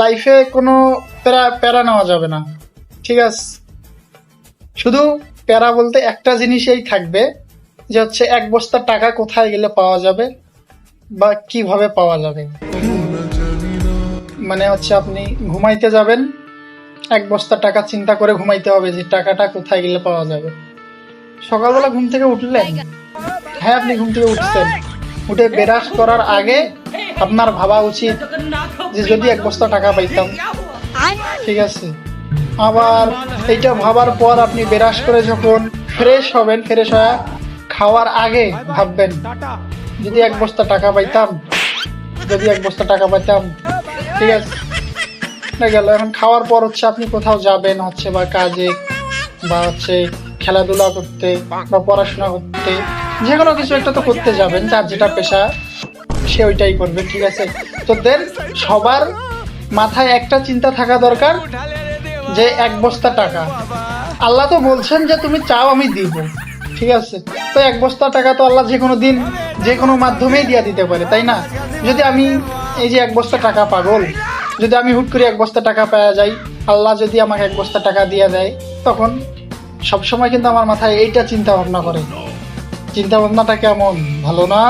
লাইফে কোনো প্যারা নেওয়া যাবে না, ঠিক আছে? শুধু প্যারা বলতে একটা জিনিসই থাকবে, যে হচ্ছে এক বস্তা টাকা কোথায় গেলে পাওয়া যাবে বা কিভাবে পাওয়া যাবে। মানে হচ্ছে আপনি ঘুমাইতে যাবেন, এক বস্তা টাকা চিন্তা করে ঘুমাইতে হবে যে টাকাটা কোথায় গেলে পাওয়া যাবে। সকালবেলা ঘুম থেকে উঠলেন, হ্যাঁ আপনি ঘুম থেকে উঠছেন, উঠে ব্রাশ করার আগে আপনার ভাবা উচিত যে যদি এক বস্তা টাকা পাইতাম, ঠিক আছে? আবার এইটা ভাবার পর আপনি ব্রাশ করে যখন ফ্রেশ হবেন, ফ্রেশ হয়ে খাওয়ার আগে ভাববেন যদি এক বস্তা টাকা পাইতাম, যদি এক বস্তা টাকা পাইতাম, ঠিক আছে? গেল। এখন খাওয়ার পর হচ্ছে আপনি কোথাও যাবেন হচ্ছে, বা কাজে, বা হচ্ছে খেলাধুলা করতে, বা পড়াশোনা করতে, যে কোনো কিছু একটা তো করতে যাবেন, যার যেটা পেশা সে ওইটাই করবে, ঠিক আছে? তোদের সবার মাথায় একটা চিন্তা থাকা দরকার যে এক বস্তা টাকা। আল্লাহ তো বলছেন যে তুমি চাও আমি দিব, ঠিক আছে? তো এক বস্তা টাকা তো আল্লাহ যে কোনো দিন যে কোনো মাধ্যমেই দিয়ে দিতে পারে, তাই না? যদি আমি এই যে এক বস্তা টাকা পাগল, যদি আমি হুট করে এক বস্তা টাকা পাওয়া যাই, আল্লাহ যদি আমাকে এক বস্তা টাকা দিয়ে দেয়, তখন সবসময় কিন্তু আমার মাথায় এইটা চিন্তা ভাবনা করে। চিন্তা ভাবনাটা কেমন, ভালো না?